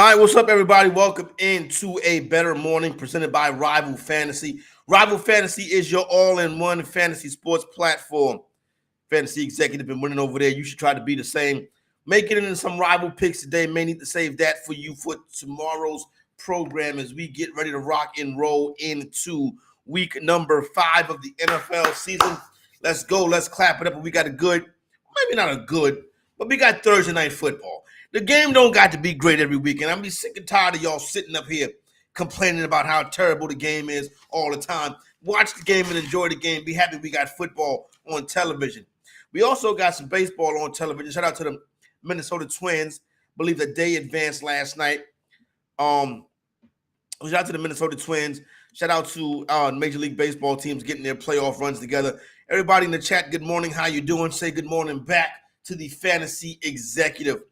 All right, what's up, everybody? Welcome into A Bettor Morning presented by Rival Fantasy. Rival Fantasy is your all-in-one fantasy sports platform. Fantasy executive been winning over there. You should try to be the same. Make it into some rival picks today. May need to save that for you for tomorrow's program as we get ready to rock and roll into week number 5 of the NFL season. Let's go. Let's clap it up. We got a good, maybe not a good, but we got Thursday night football. The game don't got to be great every weekend. I'm be sick and tired of y'all sitting up here complaining about how terrible the game is all the time. Watch the game and enjoy the game. Be happy we got football on television. We also got some baseball on television. Shout out to the Minnesota Twins. Believe that they advanced last night. Shout out to the Minnesota Twins. Shout out to Major League Baseball teams getting their playoff runs together. Everybody in the chat, good morning. How you doing? Say good morning back to the fantasy executive.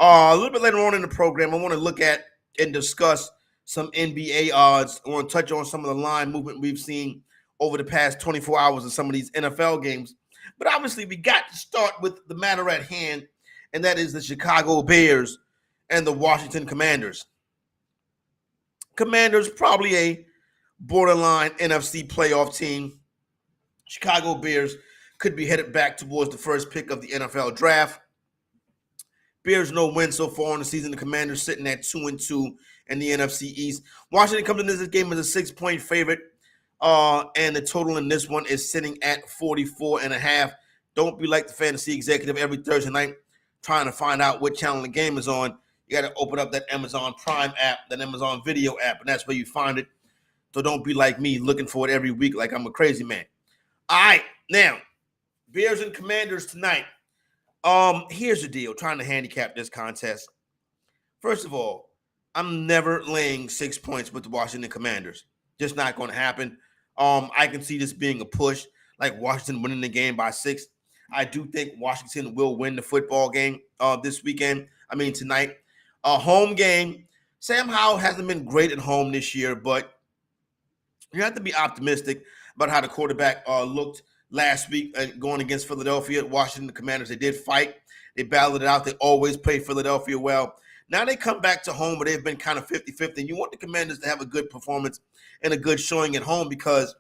A little bit later on in the program, I want to look at and discuss some NBA odds. I want to touch on some of the line movement we've seen over the past 24 hours in some of these NFL games. But obviously, we got to start with the matter at hand, and that is the Chicago Bears and the Washington Commanders. Commanders, probably a borderline NFC playoff team. Chicago Bears could be headed back towards the first pick of the NFL draft. Bears no win so far in the season. The Commanders sitting at 2-2 in the NFC East. Washington comes into this game as a 6-point favorite, and the total in this one is sitting at 44.5. Don't be like the fantasy executive every Thursday night trying to find out what channel the game is on. You got to open up that Amazon Prime app, that Amazon Video app, and that's where you find it. So don't be like me looking for it every week like I'm a crazy man. All right, now, Bears and Commanders tonight. Here's the deal, trying to handicap this contest. First of all, I'm never laying 6 points with the Washington Commanders. Just not going to happen. I can see this being a push, like Washington winning the game by 6. I do think Washington will win the football game tonight. A home game. Sam Howell hasn't been great at home this year, but you have to be optimistic about how the quarterback looked last week going against Philadelphia. Washington Commanders, they did fight. They battled it out. They always play Philadelphia well. Now they come back to home, but they've been kind of 50-50. And you want the Commanders to have a good performance and a good showing at home because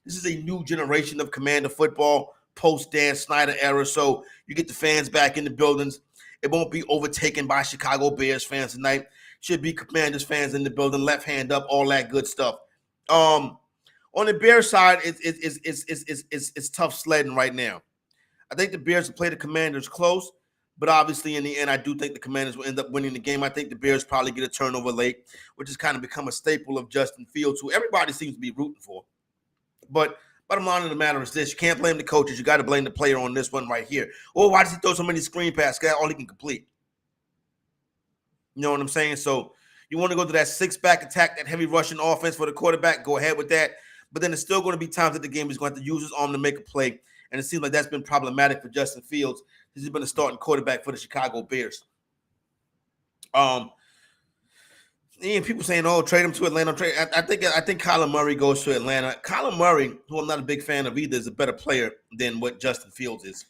this is a new generation of Commander football, post-Dan Snyder era. So you get the fans back in the buildings. It won't be overtaken by Chicago Bears fans tonight. Should be Commanders fans in the building, left hand up, all that good stuff. On the Bears side, it's tough sledding right now. I think the Bears will play the Commanders close, but obviously in the end, I do think the Commanders will end up winning the game. I think the Bears probably get a turnover late, which has kind of become a staple of Justin Fields, who everybody seems to be rooting for. But bottom line of the matter is this. You can't blame the coaches. You got to blame the player on this one right here. Oh, why does he throw so many screen passes? That's all he can complete. You know what I'm saying? So you want to go to that six-back attack, that heavy rushing offense for the quarterback, go ahead with that. But then there's still going to be times that the game is going to have to use his arm to make a play. And it seems like that's been problematic for Justin Fields. He's been a starting quarterback for the Chicago Bears. And people saying, "Oh, trade him to Atlanta." I think Kyler Murray goes to Atlanta. Kyler Murray, who I'm not a big fan of either, is a better player than what Justin Fields is.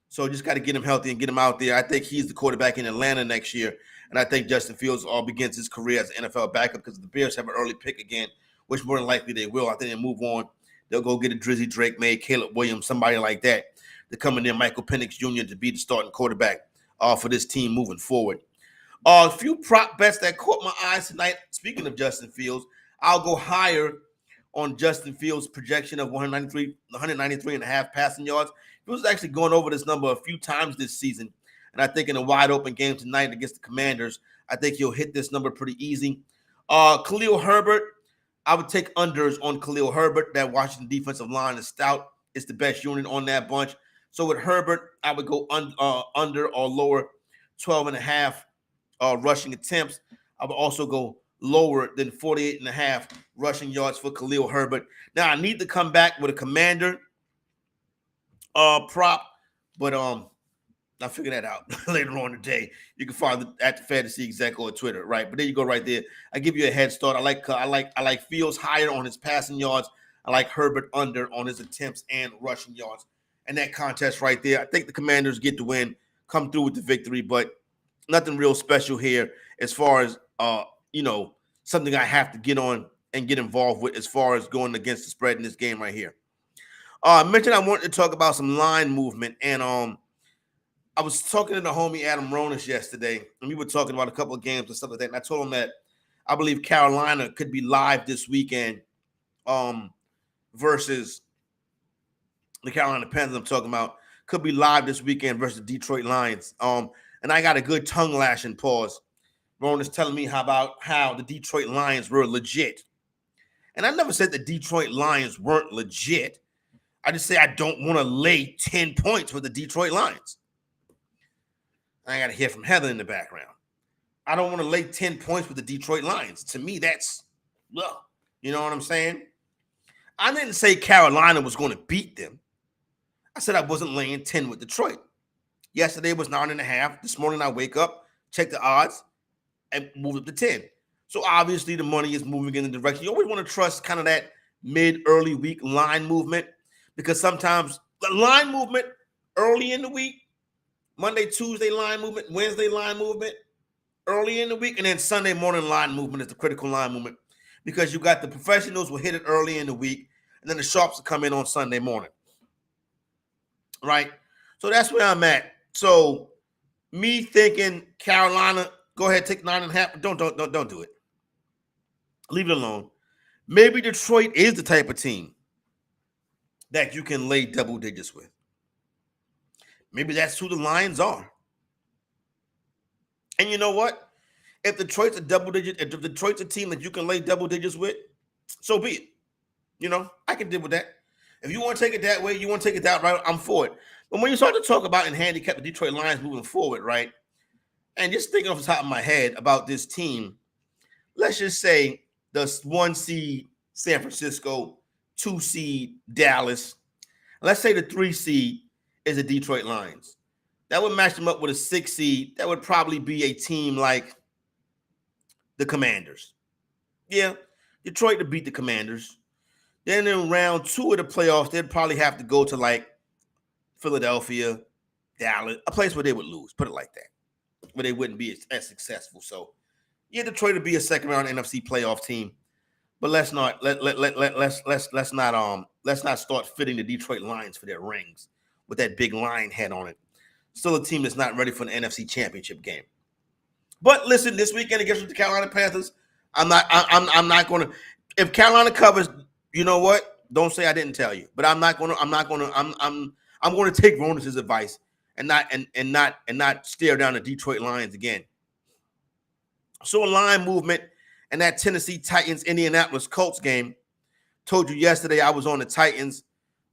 So just got to get him healthy and get him out there. I think he's the quarterback in Atlanta next year. And I think Justin Fields begins his career as an NFL backup because the Bears have an early pick again, which more than likely they will. I think they'll move on. They'll go get a Drizzy Drake, May, Caleb Williams, somebody like that. They're coming in, Michael Penix Jr. to be the starting quarterback for this team moving forward. A few prop bets that caught my eyes tonight. Speaking of Justin Fields, I'll go higher on Justin Fields' projection of 193 and a half passing yards. He was actually going over this number a few times this season. And I think in a wide open game tonight against the Commanders, I think he'll hit this number pretty easy. Khalil Herbert, I would take unders on Khalil Herbert. That Washington defensive line is stout. It's the best unit on that bunch. So with Herbert, I would go under or lower 12 and a half rushing attempts. I would also go lower than 48 and a half rushing yards for Khalil Herbert. Now, I need to come back with a Commander prop, but I'll figure that out later on today. You can find it at the Fantasy Exec or Twitter, right? But there you go, right there. I give you a head start. I like Fields higher on his passing yards. I like Herbert under on his attempts and rushing yards. And that contest right there, I think the Commanders get the win, come through with the victory, but nothing real special here as far as something I have to get on and get involved with as far as going against the spread in this game right here. I mentioned I wanted to talk about some line movement, and I was talking to the homie Adam Ronis yesterday, and we were talking about a couple of games and stuff like that, and I told him that I believe Carolina could be live this weekend versus the Carolina Panthers I'm talking about, could be live this weekend versus the Detroit Lions. And I got a good tongue lashing pause. Ronis telling me how the Detroit Lions were legit. And I never said the Detroit Lions weren't legit. I just say I don't want to lay 10 points with the Detroit Lions. I got to hear from Heather in the background. I don't want to lay 10 points with the Detroit Lions. To me, that's, you know what I'm saying? I didn't say Carolina was going to beat them. I said I wasn't laying 10 with Detroit. Yesterday was 9.5. This morning I wake up, check the odds, and move up to 10. So obviously the money is moving in the direction. You always want to trust kind of that mid-early week line movement, because sometimes the line movement early in the week, Monday, Tuesday line movement, Wednesday line movement, early in the week, and then Sunday morning line movement is the critical line movement, because you got the professionals will hit it early in the week, and then the sharps will come in on Sunday morning. Right? So that's where I'm at. So me thinking Carolina, go ahead, take 9.5. Don't do it. Leave it alone. Maybe Detroit is the type of team that you can lay double digits with. Maybe that's who the Lions are. And you know what? If Detroit's a if Detroit's a team that you can lay double digits with, so be it. I can deal with that. If you want to take it that way, you want to take it that route, I'm for it. But when you start to talk about and handicap the Detroit Lions moving forward, right? And just thinking off the top of my head about this team, let's just say the 1 seed San Francisco, 2 seed Dallas. Let's say the 3 seed is the Detroit Lions. That would match them up with a 6 seed. That would probably be a team like the Commanders. Yeah, Detroit to beat the Commanders. Then in round 2 of the playoffs, they'd probably have to go to like Philadelphia, Dallas, a place where they would lose, put it like that, where they wouldn't be as successful. So, yeah, Detroit would be a second round NFC playoff team, but let's not start fitting the Detroit Lions for their rings with that big lion head on it. Still a team that's not ready for the NFC Championship game. But listen, this weekend against the Carolina Panthers, I'm not going to. If Carolina covers, you know what? Don't say I didn't tell you. But I'm going to take Ronis's advice and not stare down the Detroit Lions again. So a line movement and that Tennessee Titans Indianapolis Colts game. Told you yesterday I was on the Titans.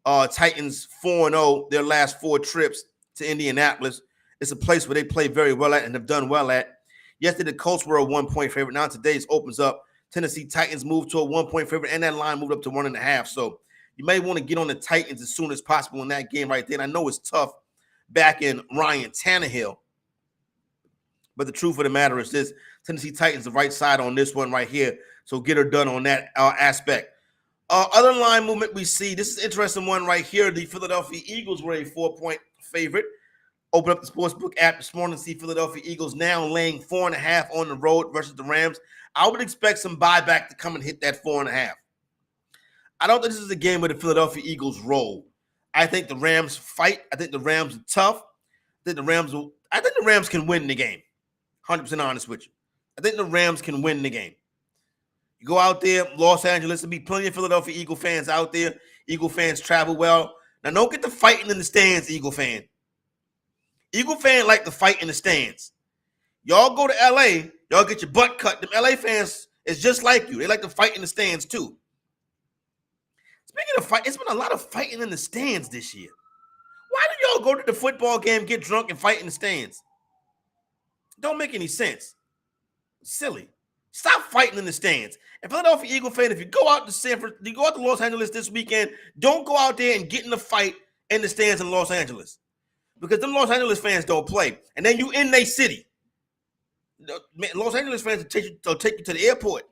Titans 4-0 their last 4 trips to Indianapolis. It's a place where they play very well at and have done well at. Yesterday the Colts were a 1-point favorite. Now today's opens up. Tennessee Titans moved to a 1-point favorite, and that line moved up to 1.5. So you may want to get on the Titans as soon as possible in that game right there. And I know it's tough back in Ryan Tannehill, but the truth of the matter is this: Tennessee Titans the right side on this one right here. So get her done on that aspect. Other line movement we see, this is an interesting one right here. The Philadelphia Eagles were a 4-point favorite. Open up the Sportsbook app this morning to see Philadelphia Eagles now laying 4.5 on the road versus the Rams. I would expect some buyback to come and hit that 4.5. I don't think this is a game where the Philadelphia Eagles roll. I think the Rams fight. I think the Rams are tough. I think the Rams can win the game. 100% honest with you. I think the Rams can win the game. You go out there, Los Angeles, there'll be plenty of Philadelphia Eagle fans out there. Eagle fans travel well. Now, don't get to fighting in the stands, Eagle fan. Eagle fan like to fight in the stands. Y'all go to L.A., y'all get your butt cut. Them L.A. fans is just like you. They like to fight in the stands, too. Speaking of fight, it's been a lot of fighting in the stands this year. Why do y'all go to the football game, get drunk, and fight in the stands? Don't make any sense. Silly. Stop fighting in the stands. And Philadelphia Eagle fan, if you go out to Los Angeles this weekend, don't go out there and get in a fight in the stands in Los Angeles. Because them Los Angeles fans don't play. And then you in their city. Los Angeles fans will take you to the airport,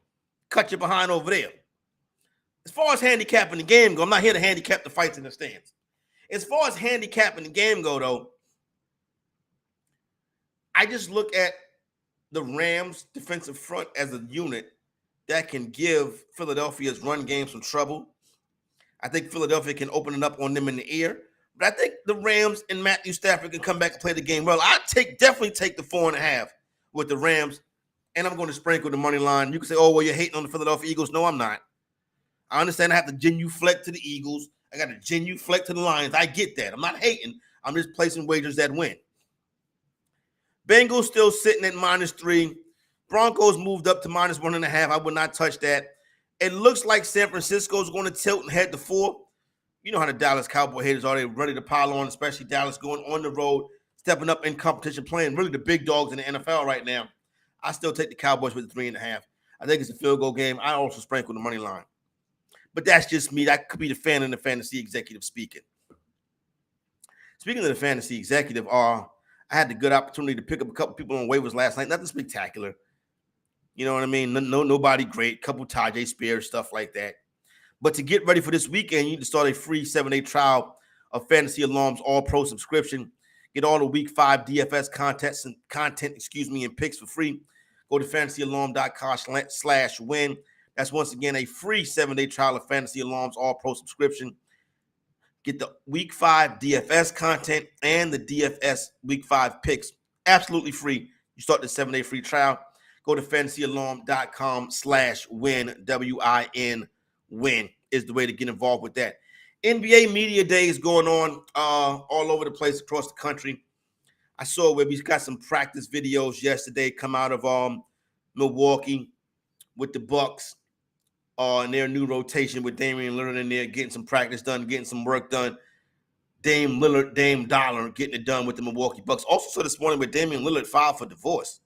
cut you behind over there. As far as handicapping the game go, I'm not here to handicap the fights in the stands. As far as handicapping the game go, though, I just look at the Rams' defensive front as a unit that can give Philadelphia's run game some trouble. I think Philadelphia can open it up on them in the air. But I think the Rams and Matthew Stafford can come back and play the game well. I definitely take the 4.5 with the Rams, and I'm going to sprinkle the money line. You can say, oh, well, you're hating on the Philadelphia Eagles. No, I'm not. I understand I have to genuflect to the Eagles. I got to genuflect to the Lions. I get that. I'm not hating. I'm just placing wagers that win. Bengals still sitting at -3. Broncos moved up to -1.5. I would not touch that. It looks like San Francisco is going to tilt and head to 4. You know how the Dallas Cowboy haters are. They're ready to pile on, especially Dallas going on the road, stepping up in competition, playing really the big dogs in the NFL right now. I still take the Cowboys with the 3.5. I think it's a field goal game. I also sprinkle the money line. But that's just me. That could be the fan and the fantasy executive speaking. Speaking of the fantasy executive, I had the good opportunity to pick up a couple people on waivers last night. Nothing spectacular. You know what I mean? Nobody great. Couple Tajay Spears, stuff like that. But to get ready for this weekend, you need to start a free 7-day trial of Fantasy Alarm's All-Pro subscription. Get all the Week 5 DFS content, and picks for free. Go to fantasyalarm.com/win. That's once again a free 7-day trial of Fantasy Alarm's All-Pro subscription. Get the Week 5 DFS content and the DFS Week 5 picks absolutely free. You start the 7-day free trial. Go to fantasyalarm.com/win. WIN is the way to get involved with that. NBA Media Day is going on all over the place across the country. I saw where we got some practice videos yesterday come out of Milwaukee with the Bucks and their new rotation with Damian Lillard in there, getting some practice done, getting some work done. Dame Lillard, Dame Dollar getting it done with the Milwaukee Bucks. Also saw this morning where Damian Lillard filed for divorce.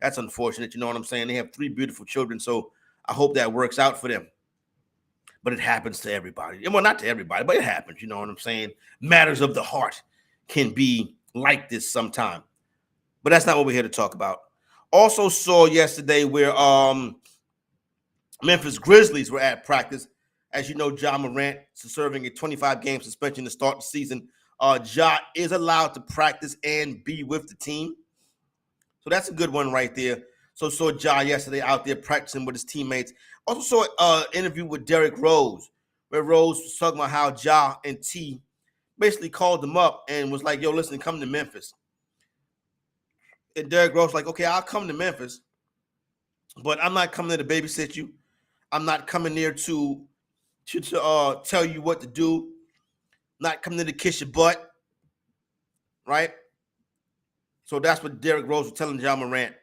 That's unfortunate, you know what I'm saying? They have 3 beautiful children, so I hope that works out for them. But it happens to everybody. Well, not to everybody, but it happens, you know what I'm saying? Matters of the heart can be like this sometime. But that's not what we're here to talk about. Also saw yesterday where Memphis Grizzlies were at practice. As you know, Ja Morant is serving a 25-game suspension to start the season. Ja is allowed to practice and be with the team. So that's a good one right there. So saw Ja yesterday out there practicing with his teammates. Also saw an interview with Derrick Rose, where Rose was talking about how Ja and T basically called him up and was like, yo, listen, come to Memphis. And Derrick Rose was like, okay, I'll come to Memphis, but I'm not coming there to babysit you. I'm not coming there to tell you what to do. Not coming there to kiss your butt, right? So that's what Derrick Rose was telling Ja Morant.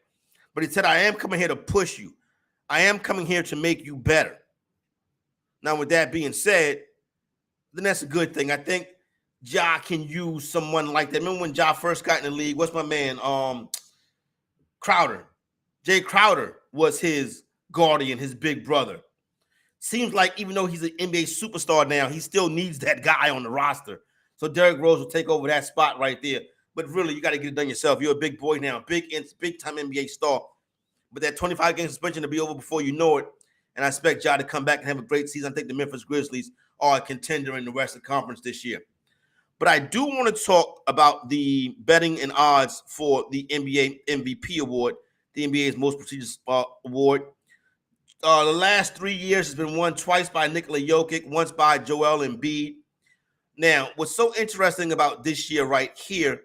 But he said, I am coming here to push you. I am coming here to make you better. Now, with that being said, then that's a good thing. I think Ja can use someone like that. Remember when Ja first got in the league? What's my man? Crowder. Jay Crowder was his guardian, his big brother. Seems like even though he's an NBA superstar now, he still needs that guy on the roster. So Derrick Rose will take over that spot right there. But really, you got to get it done yourself. You're a big boy now, big-time NBA star. But that 25-game suspension will be over before you know it. And I expect Ja to come back and have a great season. I think the Memphis Grizzlies are a contender in the Western Conference this year. But I do want to talk about the betting and odds for the NBA MVP award, the NBA's most prestigious award. The last 3 years has been won twice by Nikola Jokic, once by Joel Embiid. Now, what's so interesting about this year right here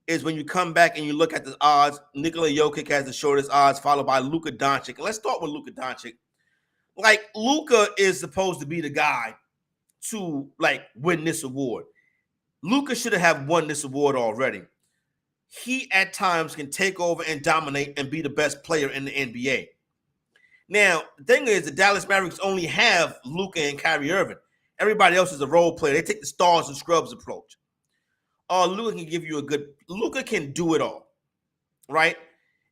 is when you come back and you look at the odds, Nikola Jokic has the shortest odds, followed by Luka Doncic. And let's start with Luka Doncic. Like, Luka is supposed to be the guy to, win this award. Luka should have won this award already. He, at times, can take over and dominate and be the best player in the NBA. Now, the thing is, the Dallas Mavericks only have Luka and Kyrie Irving. Everybody else is a role player. They take the stars and scrubs approach. Luka can give you Luka can do it all, right?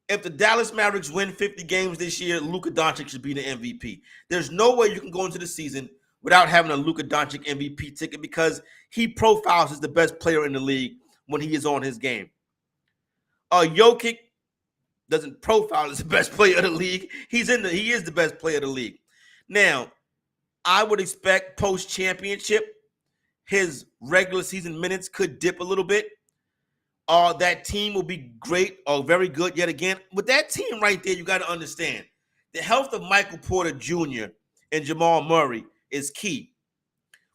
If the Dallas Mavericks win 50 games this year, Luka Doncic should be the MVP. There's no way you can go into the season without having a Luka Doncic MVP ticket because he profiles as the best player in the league when he is on his game. Jokic doesn't profile as the best player of the league. He is the best player of the league. Now, I would expect post-championship, his regular season minutes could dip a little bit. that team will be great or very good yet again. With that team right there, you got to understand the health of Michael Porter Jr. and Jamal Murray is key.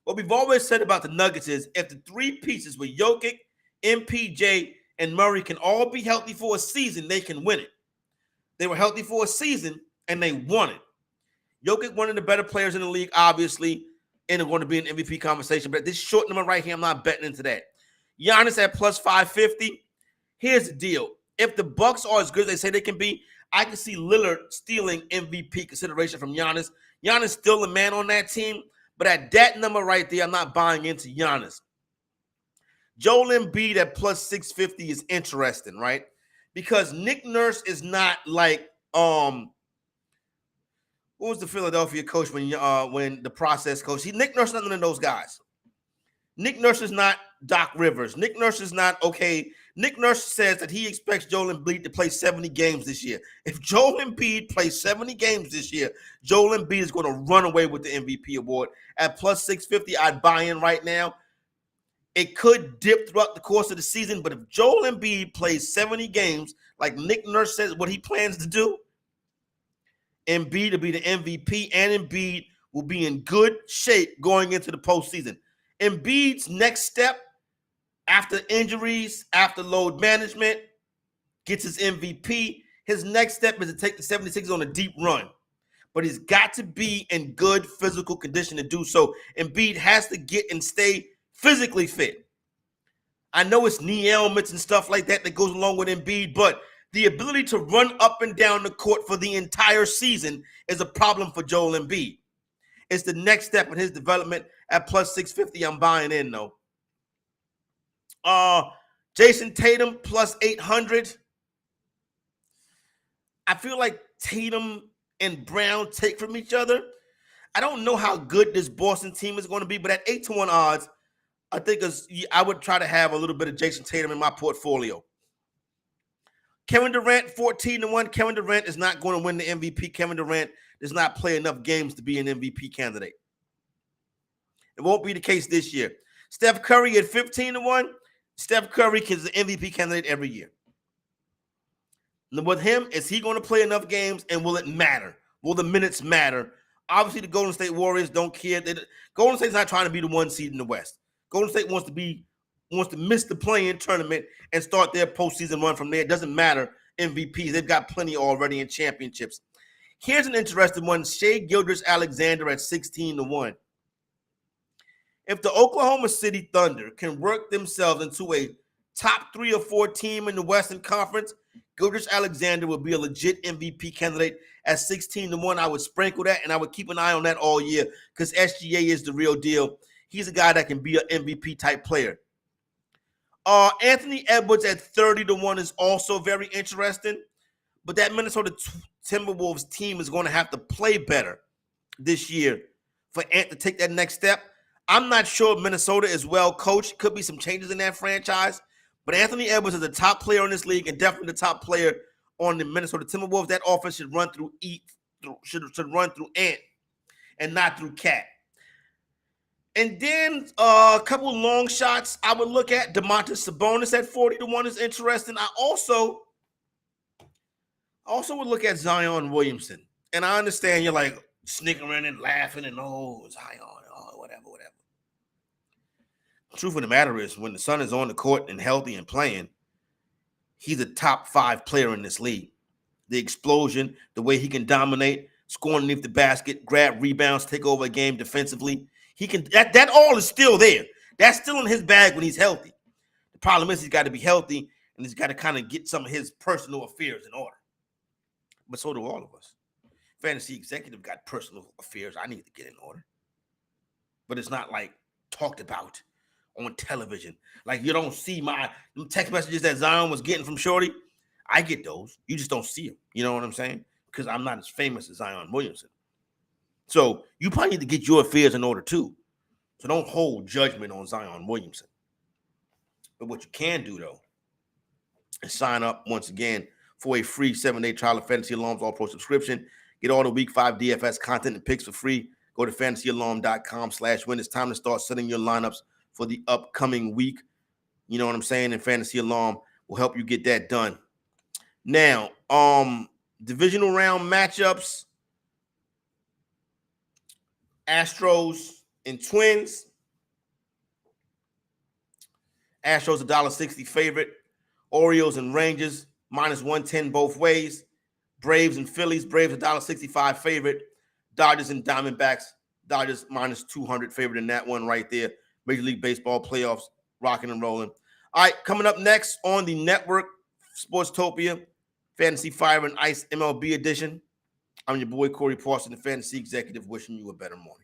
What we've always said about the Nuggets is if the three pieces with Jokic, MPJ, and Murray can all be healthy for a season, they can win it. They were healthy for a season, and they won it. Jokic, one of the better players in the league, obviously, and going to be an MVP conversation. But this short number right here, I'm not betting into that. Giannis at plus 550. Here's the deal. If the Bucks are as good as they say they can be, I can see Lillard stealing MVP consideration from Giannis. Giannis still a man on that team, but at that number right there, I'm not buying into Giannis. Joel Embiid at plus 650 is interesting, right? Because Nick Nurse is not like what was the Philadelphia coach when the process coach? Nick Nurse is not one of those guys. Nick Nurse is not Doc Rivers. Nick Nurse is not okay. Nick Nurse says that he expects Joel Embiid to play 70 games this year. If Joel Embiid plays 70 games this year, Joel Embiid is going to run away with the MVP award. At plus 650, I'd buy in right now. It could dip throughout the course of the season, but if Joel Embiid plays 70 games, like Nick Nurse says what he plans to do, Embiid will be the MVP, and Embiid will be in good shape going into the postseason. Embiid's next step after injuries, after load management, gets his MVP. His next step is to take the 76ers on a deep run. But he's got to be in good physical condition to do so. Embiid has to get and stay physically fit. I know it's knee ailments and stuff like that that goes along with Embiid, but the ability to run up and down the court for the entire season is a problem for Joel Embiid. It's the next step in his development. At plus 650, I'm buying in, though. Jason Tatum, plus 800. I feel like Tatum and Brown take from each other. I don't know how good this Boston team is going to be, but at 8-1 odds, I think I would try to have a little bit of Jason Tatum in my portfolio. Kevin Durant, 14-1. Kevin Durant is not going to win the MVP. Kevin Durant does not play enough games to be an MVP candidate. It won't be the case this year. Steph Curry at 15-1. Steph Curry is an MVP candidate every year. With him, is he going to play enough games, and will it matter? Will the minutes matter? Obviously, the Golden State Warriors don't care. Golden State's not trying to be the one seed in the West. Golden State wants to miss the play-in tournament and start their postseason run from there. It doesn't matter MVPs. They've got plenty already in championships. Here's an interesting one. Shai Gilgeous-Alexander at 16-1. If the Oklahoma City Thunder can work themselves into a top 3 or 4 team in the Western Conference, Gilgeous-Alexander will be a legit MVP candidate at 16-1. I would sprinkle that, and I would keep an eye on that all year because SGA is the real deal. He's a guy that can be an MVP type player. Anthony Edwards at 30-1 is also very interesting, but that Minnesota Timberwolves team is going to have to play better this year for Ant to take that next step. I'm not sure Minnesota is well coached. Could be some changes in that franchise, but Anthony Edwards is the top player in this league and definitely the top player on the Minnesota Timberwolves. That offense should run through should run through Ant and not through Cat. And then a couple of long shots I would look at. Domantas Sabonis at 40-1 is interesting. I also would look at Zion Williamson. And I understand you're like snickering and laughing and Zion, whatever. The truth of the matter is when the son is on the court and healthy and playing, he's a top 5 player in this league. The explosion, the way he can dominate, score underneath the basket, grab rebounds, take over a game defensively. He can that all is still there. That's still in his bag when he's healthy. The problem is he's got to be healthy and he's got to kind of get some of his personal affairs in order. But so do all of us. Fantasy executive got personal affairs I need to get in order. But it's not like talked about on television. Like you don't see my text messages that Zion was getting from Shorty. I get those. You just don't see them. You know what I'm saying? Because I'm not as famous as Zion Williamson. So you probably need to get your affairs in order too. So don't hold judgment on Zion Williamson. But what you can do, though, is sign up once again for a free 7-day trial of Fantasy Alarm's All-Pro subscription. Get all the Week 5 DFS content and picks for free. Go to fantasyalarm.com/win. It's time to start setting your lineups for the upcoming week. You know what I'm saying? And Fantasy Alarm will help you get that done. Now, divisional round matchups. Astros and Twins. Astros $1.60 favorite. Orioles and Rangers -110 both ways. Braves and Phillies. Braves $1.65 favorite. Dodgers and Diamondbacks. Dodgers -200 favorite in that one right there. Major League Baseball playoffs rocking and rolling. All right, coming up next on the network, Sportstopia, Fantasy Fire and Ice MLB edition. I'm your boy Corey Parson, the Fantasy Executive, wishing you a better morning.